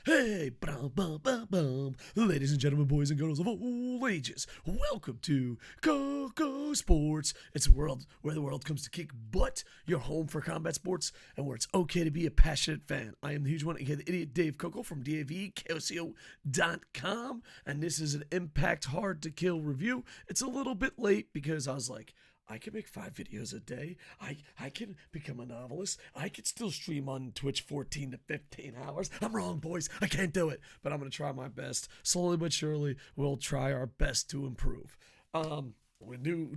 Hey, ladies and gentlemen, boys and girls of all ages, welcome to KocoSports. It's a world where the world comes to kick butt. Your home for combat sports and where it's okay to be a passionate fan. I am the huge one, aka the idiot Dave Koco from DAVKOCO.com, and this is an Impact Hard to Kill review. It's a little bit late because I was like, I can make 5 videos a day. I can become a novelist. I can still stream on Twitch 14 to 15 hours. I'm wrong, boys. I can't do it. But I'm going to try my best. Slowly but surely, we'll try our best to improve. We do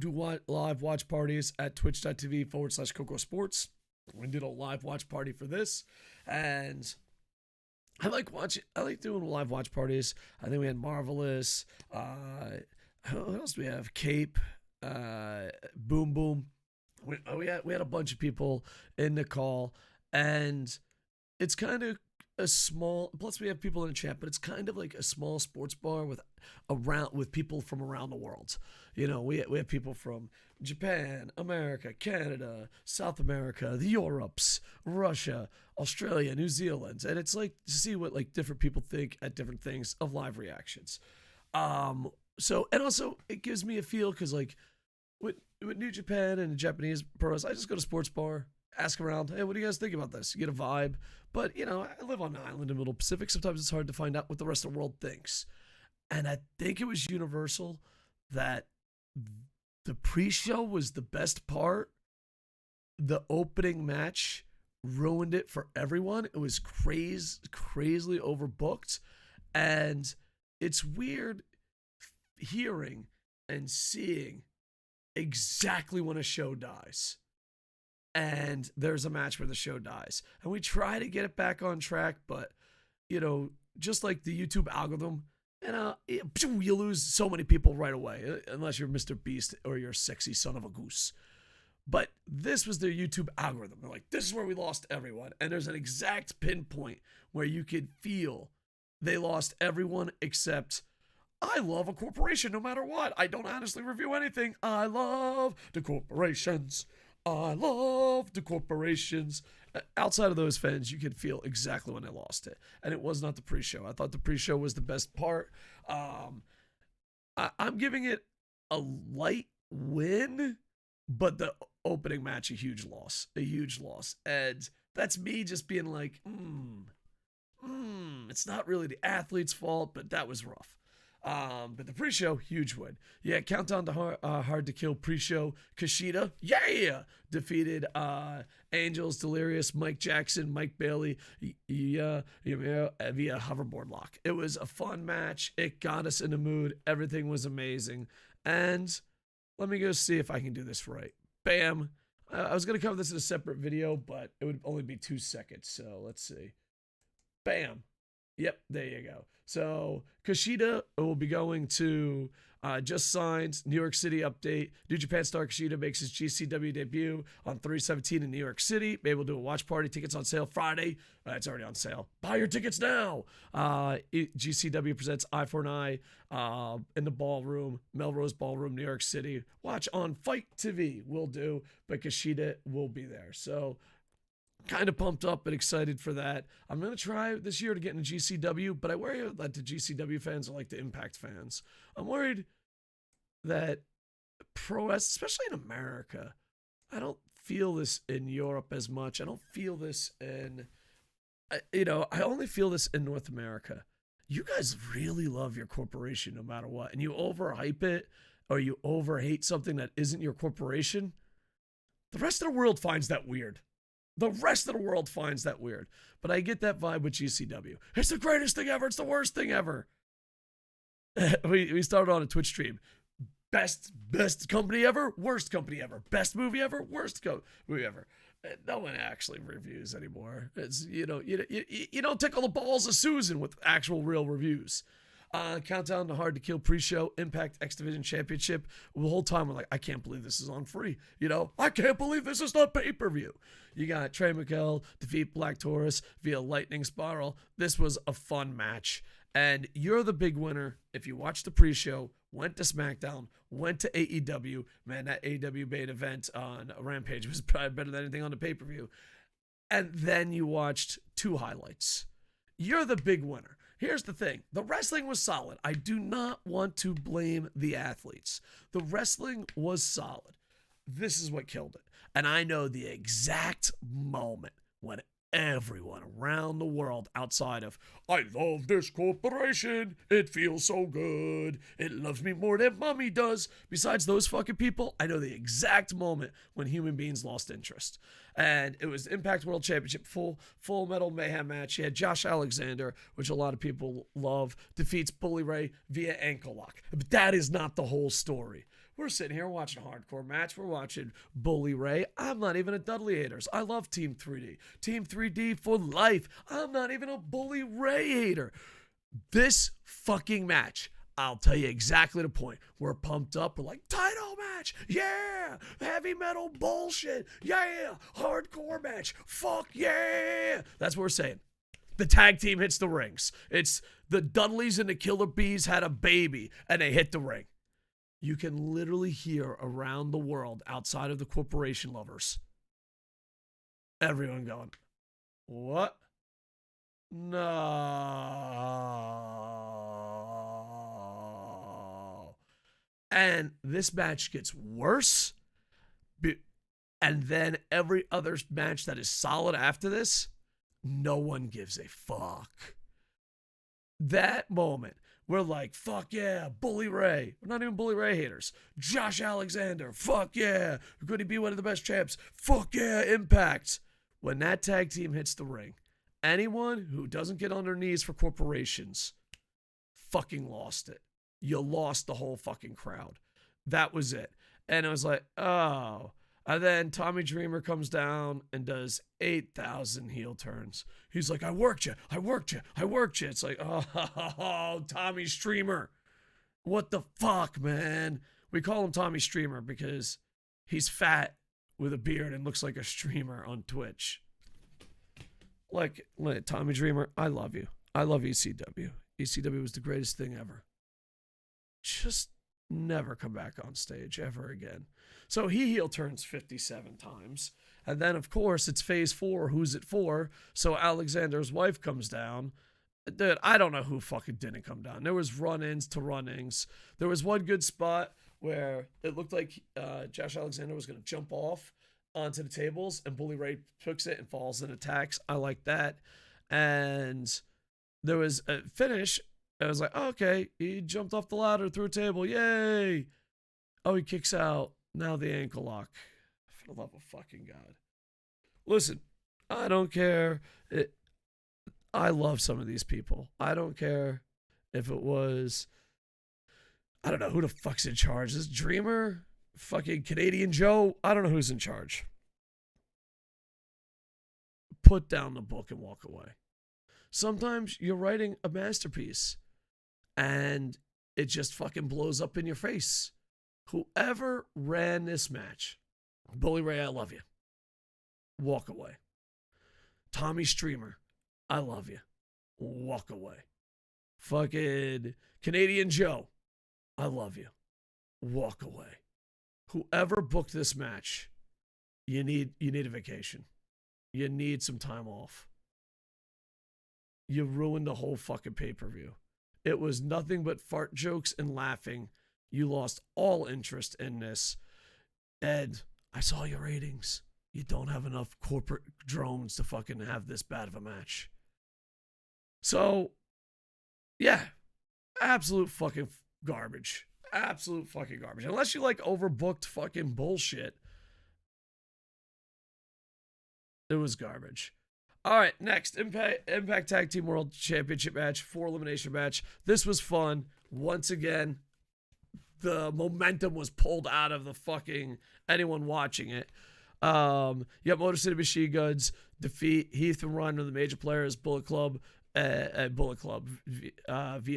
live watch parties at twitch.tv/KocoSports. We did a live watch party for this. And I like doing live watch parties. I think we had Marvelous. Who else do we have? Cape. Boom Boom. We had a bunch of people in the call, and it's kind of a small. Plus, we have people in the chat, but it's kind of like a small sports bar with people from around the world. You know, we have people from Japan, America, Canada, South America, the Europes, Russia, Australia, New Zealand, and it's like to see what like different people think at different things of live reactions. So, and also it gives me a feel because like with New Japan and the Japanese pros, I just go to sports bar, ask around, hey, what do you guys think about this? You get a vibe. But, you know, I live on an island in the middle Pacific. Sometimes it's hard to find out what the rest of the world thinks. And I think it was universal that the pre-show was the best part. The opening match ruined it for everyone. It was crazily overbooked. And it's weird hearing and seeing exactly when a show dies. And there's a match where the show dies. And we try to get it back on track, but, you know, just like the YouTube algorithm, you lose so many people right away, unless you're Mr. Beast or you're a sexy son of a goose. But this was their YouTube algorithm. They're like, this is where we lost everyone. And there's an exact pinpoint where you could feel they lost everyone except I love a corporation no matter what. I don't honestly review anything. I love the corporations. I love the corporations. Outside of those fans, you could feel exactly when they lost it. And it was not the pre-show. I thought the pre-show was the best part. I'm giving it a light win, but the opening match, a huge loss. And that's me just being like, it's not really the athlete's fault, but that was rough. But the pre-show, huge win. Yeah, Countdown to Hard to Kill pre-show. Kushida, defeated Angels, Delirious, Mike Jackson, Mike Bailey via hoverboard lock. It was a fun match. It got us in the mood. Everything was amazing. And let me go see if I can do this right. Bam. I was going to cover this in a separate video, but it would only be 2 seconds. So let's see. Bam. Yep, there you go. So Kushida will be going to just signed New York City update. New Japan star Kushida makes his GCW debut on 3/17 in New York City. Be able to do a watch party. Tickets on sale Friday. It's already on sale. Buy your tickets now. GCW presents Eye for an Eye in the ballroom, Melrose Ballroom, New York City. Watch on Fight TV. Will do, but Kushida will be there. So kind of pumped up and excited for that. I'm going to try this year to get into GCW, but I worry that the GCW fans are like the Impact fans. I'm worried that pro wrestling, especially in America, I don't feel this in Europe as much. I don't feel this in, I only feel this in North America. You guys really love your corporation no matter what, and you overhype it or you overhate something that isn't your corporation. The rest of the world finds that weird. But I get that vibe with GCW. It's the greatest thing ever. It's the worst thing ever. we started on a Twitch stream. Best company ever, worst company ever. Best movie ever, worst movie ever. No one actually reviews anymore. It's you don't tickle the balls of Susan with actual real reviews. Countdown to Hard to Kill pre-show, Impact X Division Championship. The whole time we're like, I can't believe this is on free. I can't believe this is not pay-per-view. You got Trey Miguel defeat Black Taurus via Lightning Spiral. This was a fun match. And you're the big winner if you watched the pre-show, went to SmackDown, went to AEW. Man, that AEW main event on Rampage was probably better than anything on the pay-per-view. And then you watched 2 highlights. You're the big winner. Here's the thing. The wrestling was solid. I do not want to blame the athletes. The wrestling was solid. This is what killed it. And I know the exact moment when everyone around the world outside of, I love this corporation, it feels so good, it loves me more than mommy does. Besides those fucking people, I know the exact moment when human beings lost interest. And it was the Impact World Championship full metal mayhem match. You had Josh Alexander, which a lot of people love, defeats Bully Ray via ankle lock. But that is not the whole story. We're sitting here watching a hardcore match. We're watching Bully Ray. I'm not even a Dudley haters. I love Team 3D. Team 3D for life. I'm not even a Bully Ray hater. This fucking match, I'll tell you exactly the point. We're pumped up. We're like, title match. Yeah. Heavy metal bullshit. Yeah. Hardcore match. Fuck yeah. That's what we're saying. The tag team hits the rings. It's the Dudleys and the Killer Bees had a baby, and they hit the ring. You can literally hear around the world outside of the corporation lovers, everyone going, what? No. And this match gets worse. And then every other match that is solid after this, no one gives a fuck. That moment, we're like, fuck yeah, Bully Ray. We're not even Bully Ray haters. Josh Alexander, fuck yeah. Could he be one of the best champs? Fuck yeah, Impact. When that tag team hits the ring, anyone who doesn't get on their knees for corporations fucking lost it. You lost the whole fucking crowd. That was it. And it was like, oh. And then Tommy Dreamer comes down and does 8,000 heel turns. He's like, I worked you. It's like, oh, Tommy Streamer. What the fuck, man? We call him Tommy Streamer because he's fat with a beard and looks like a streamer on Twitch. Like, Tommy Dreamer, I love you. I love ECW. ECW was the greatest thing ever. Just never come back on stage ever again. So he heel turns 57 times. And then, of course, it's phase 4. Who's it for? So Alexander's wife comes down. Dude, I don't know who fucking didn't come down. There was run-ins to run-ins. There was one good spot where it looked like Josh Alexander was going to jump off onto the tables, and Bully Ray picks it and falls and attacks. I like that. And there was a finish. I was like, oh, okay, he jumped off the ladder through a table. Yay. Oh, he kicks out. Now the ankle lock. For the love of fucking God. Listen, I don't care. I love some of these people. I don't care if it was, I don't know who the fuck's in charge. Is Dreamer? Fucking Canadian Joe? I don't know who's in charge. Put down the book and walk away. Sometimes you're writing a masterpiece and it just fucking blows up in your face. Whoever ran this match, Bully Ray, I love you. Walk away. Tommy Streamer, I love you. Walk away. Fucking Canadian Joe, I love you. Walk away. Whoever booked this match, you need a vacation. You need some time off. You ruined the whole fucking pay-per-view. It was nothing but fart jokes and laughing. You lost all interest in this. Ed, I saw your ratings. You don't have enough corporate drones to fucking have this bad of a match. So, yeah, absolute fucking garbage. Absolute fucking garbage. Unless you like overbooked fucking bullshit, it was garbage. All right, next, Impact Tag Team World Championship match, 4-elimination match. This was fun. Once again, the momentum was pulled out of the fucking anyone watching it. You got Motor City Machine Guns defeat Heath and Ryan of the Major Players, Bullet Club via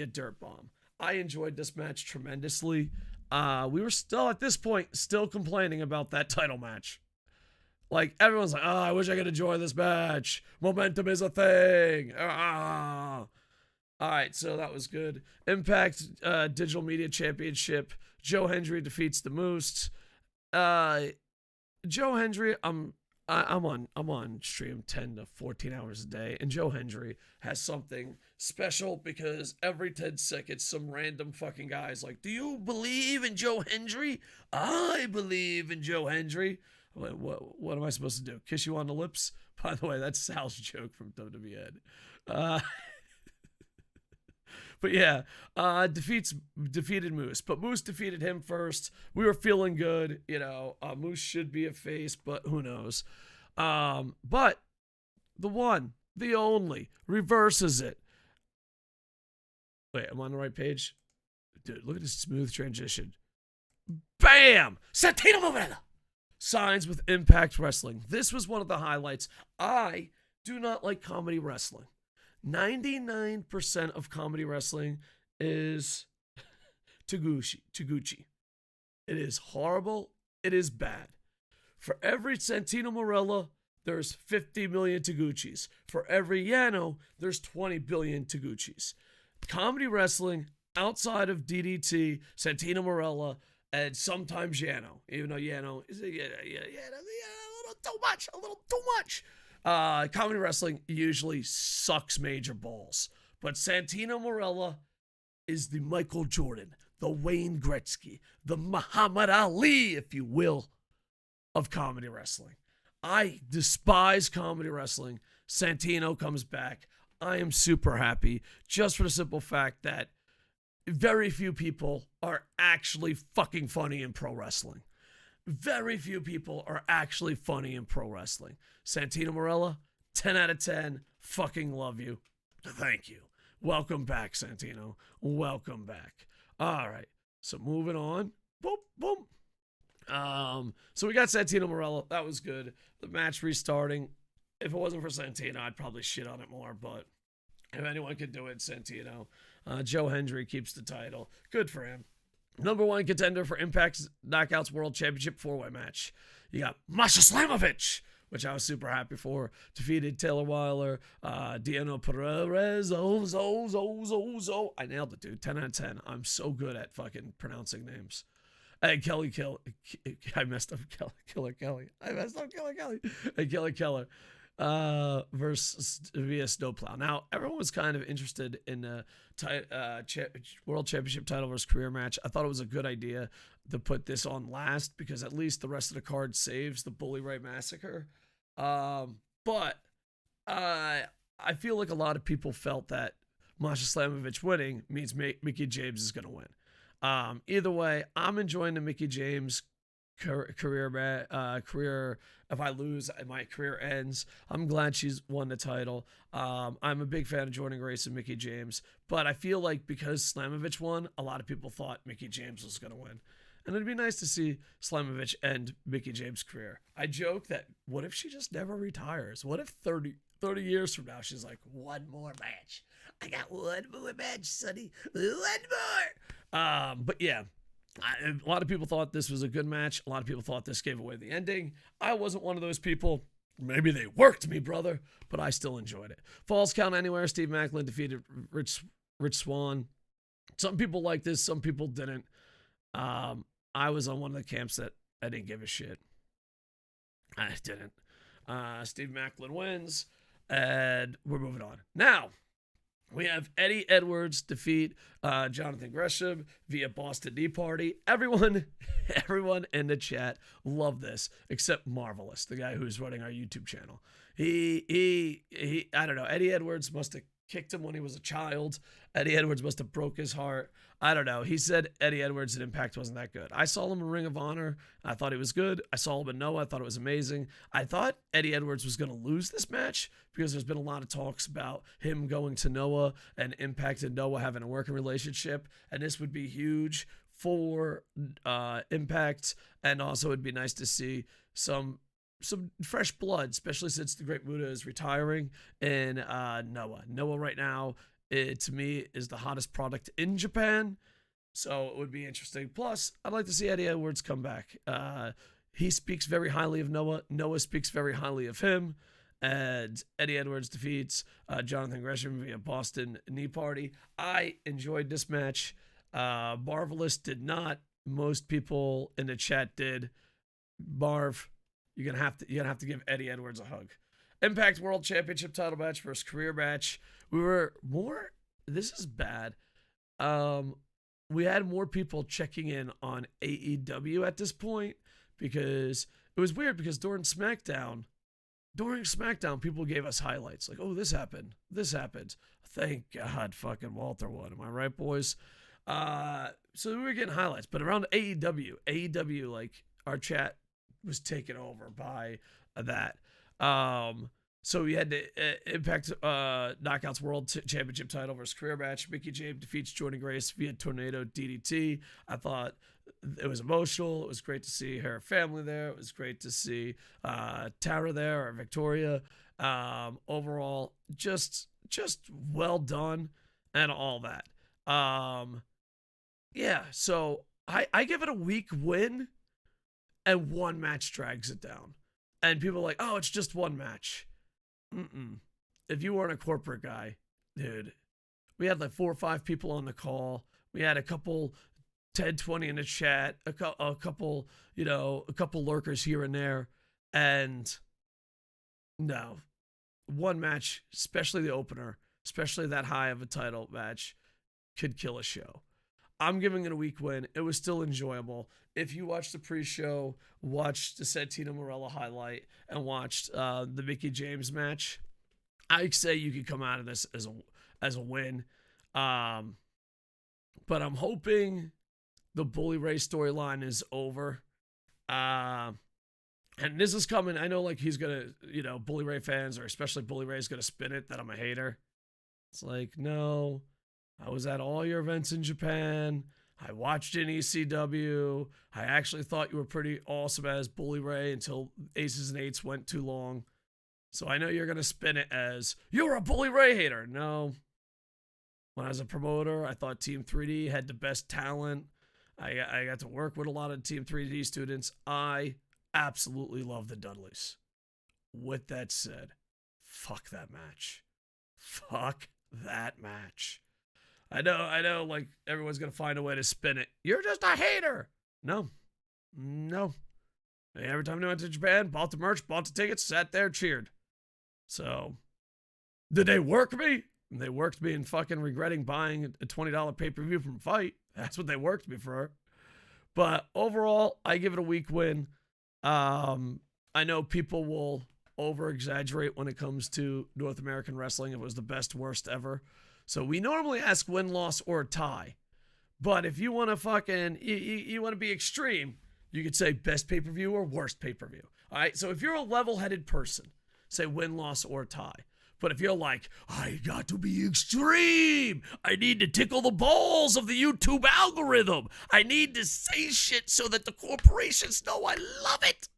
Dirt Bomb. I enjoyed this match tremendously. We were still, at this point, still complaining about that title match. Like, everyone's like, I wish I could enjoy this match. Momentum is a thing. All right, so that was good. Impact Digital Media Championship. Joe Hendry defeats the Moose. Joe Hendry, I'm I'm on stream 10 to 14 hours a day, and Joe Hendry has something special because every 10 seconds some random fucking guy's like, "Do you believe in Joe Hendry? I believe in Joe Hendry." I'm like, what am I supposed to do? Kiss you on the lips? By the way, that's Sal's joke from WWN. Uh, but yeah, defeated Moose, but Moose defeated him first. We were feeling good, Moose should be a face, but who knows? But the one, the only, reverses it. Wait, I'm on the right page? Dude, look at this smooth transition. Bam! Santino Marella signs with Impact Wrestling. This was one of the highlights. I do not like comedy wrestling. 99% of comedy wrestling is Taguchi. It is horrible. It is bad. For every Santino Marella, there's 50 million Taguchis. For every Yano, there's 20 billion Taguchis. Comedy wrestling outside of DDT, Santino Marella, and sometimes Yano, even though Yano is a little too much. Comedy wrestling usually sucks major balls, but Santino Marella is the Michael Jordan, the Wayne Gretzky, the Muhammad Ali, if you will, of comedy wrestling. I despise comedy wrestling. Santino comes back. I am super happy just for the simple fact that very few people are actually fucking funny in pro wrestling. Very few people are actually funny in pro wrestling. Santino Marella, 10 out of 10. Fucking love you. Thank you. Welcome back, Santino. Welcome back. All right. So moving on. Boom, boom. So we got Santino Marella. That was good. The match restarting. If it wasn't for Santino, I'd probably shit on it more, but if anyone could do it, Santino. Joe Hendry keeps the title. Good for him. Number one contender for Impact Knockouts World Championship 4-way match. You got Masha Slamovich, which I was super happy for. Defeated Taylor Wilder, Diano Perez, I nailed it, dude. 10 out of 10. I'm so good at fucking pronouncing names. And I messed up Killer Kelly. And Kelly Keller versus via Snowplow. Now, everyone was kind of interested in the World Championship title versus career match. I thought it was a good idea to put this on last because at least the rest of the card saves the Bully Ray Massacre. But I feel like a lot of people felt that Masha Slamovich winning means Mickie James is going to win. Either way, I'm enjoying the Mickie James career. If I lose, my career ends. I'm glad she's won the title. I'm a big fan of Jordan Grace and Mickie James, but I feel like because Slamovich won, a lot of people thought Mickie James was going to win. And it'd be nice to see Slamovich end Mickie James' career. I joke that what if she just never retires? What if 30 years from now she's like, one more match? I got one more match, Sonny. One more. But yeah, a lot of people thought this was a good match. A lot of people thought this gave away the ending. I wasn't one of those people. Maybe they worked me, brother, but I still enjoyed it. Falls Count Anywhere. Steve Macklin defeated Rich Swann. Some people liked this. Some people didn't. I was on one of the camps that I didn't give a shit. I didn't. Steve Macklin wins, and we're moving on. Now, we have Eddie Edwards defeat Jonathan Gresham via Boston Knee Party. Everyone in the chat loved this, except Marvelous, the guy who's running our YouTube channel. He I don't know. Eddie Edwards must have kicked him when he was a child. Eddie Edwards must have broke his heart. I don't know. He said Eddie Edwards in Impact wasn't that good. I saw him in Ring of Honor. I thought he was good. I saw him in Noah. I thought it was amazing. I thought Eddie Edwards was going to lose this match because there's been a lot of talks about him going to Noah and Impact and Noah having a working relationship. And this would be huge for Impact. And also it'd be nice to see some fresh blood, especially since the Great Muta is retiring in Noah. Noah right now, to me, is the hottest product in Japan. So it would be interesting. Plus, I'd like to see Eddie Edwards come back. He speaks very highly of Noah. Noah speaks very highly of him. And Eddie Edwards defeats Jonathan Gresham via Boston Knee Party. I enjoyed this match. Marvelous did not. Most people in the chat did. Marv, You're gonna have to give Eddie Edwards a hug. Impact World Championship title match versus career match. We were more. This is bad. We had more people checking in on AEW at this point because it was weird because during SmackDown, people gave us highlights like, oh, this happened. Thank God fucking Walter won. Am I right, boys? So we were getting highlights. But around AEW, like, our chat was taken over by that. So we had the Impact Knockouts World Championship title versus career match. Mickie James defeats Jordan Grace via Tornado DDT. I thought it was emotional. It was great to see her family there. It was great to see Tara there, or Victoria. Overall, just well done and all that. Yeah, so I give it a weak win, and one match drags it down. And people are like, oh, it's just one match. If you weren't a corporate guy, dude, we had like 4 or 5 people on the call. We had a couple 10, 20 in the chat, a couple lurkers here and there. And no, one match, especially the opener, especially that high of a title match, could kill a show. I'm giving it a weak win. It was still enjoyable. If you watched the pre-show, watched the Santino Marella highlight, and watched the Mickie James match, I'd say you could come out of this as a win. But I'm hoping the Bully Ray storyline is over. And this is coming. I know, like, he's going to, Bully Ray fans, or especially Bully Ray, is going to spin it that I'm a hater. It's like, no. I was at all your events in Japan. I watched in ECW. I actually thought you were pretty awesome as Bully Ray until Aces and Eights went too long. So I know you're going to spin it as, you're a Bully Ray hater. No. When I was a promoter, I thought Team 3D had the best talent. I got to work with a lot of Team 3D students. I absolutely love the Dudleys. With that said, fuck that match. Fuck that match. I know, like, everyone's going to find a way to spin it. You're just a hater. No. Every time they went to Japan, bought the merch, bought the tickets, sat there, cheered. So, did they work me? They worked me in fucking regretting buying a $20 pay-per-view from Fight. That's what they worked me for. But overall, I give it a weak win. I know people will over-exaggerate when it comes to North American wrestling. It was the best, worst ever. So we normally ask win, loss, or tie. But if you want to fucking, you want to be extreme, you could say best pay-per-view or worst pay-per-view. All right, so if you're a level-headed person, say win, loss, or tie. But if you're like, I got to be extreme, I need to tickle the balls of the YouTube algorithm, I need to say shit so that the corporations know I love it,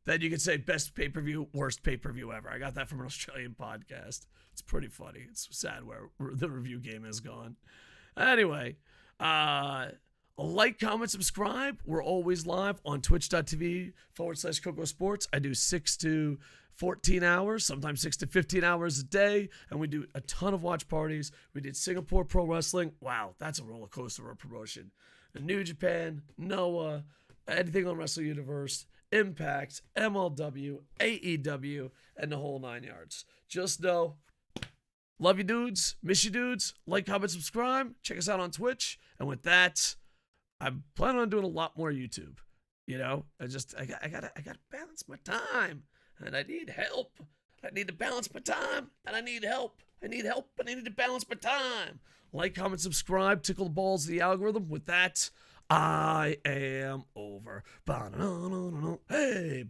then you could say best pay-per-view, worst pay-per-view ever. I got that from an Australian podcast. It's pretty funny. It's sad where the review game has gone. Anyway, like, comment, subscribe. We're always live on twitch.tv/KocoSports. I do 6 to 14 hours, sometimes 6 to 15 hours a day, and we do a ton of watch parties. We did Singapore Pro Wrestling. Wow, that's a roller coaster of a promotion. New Japan, Noah, anything on Wrestle Universe, Impact, MLW, AEW, and the whole 9 yards. Just know, love you dudes, miss you dudes, like, comment, subscribe, check us out on Twitch, and with that, I'm planning on doing a lot more YouTube. I gotta balance my time, and I need help. I need to balance my time, and I need help. I need help, and I need to balance my time. Like, comment, subscribe, tickle the balls of the algorithm. With that, I am over. Hey,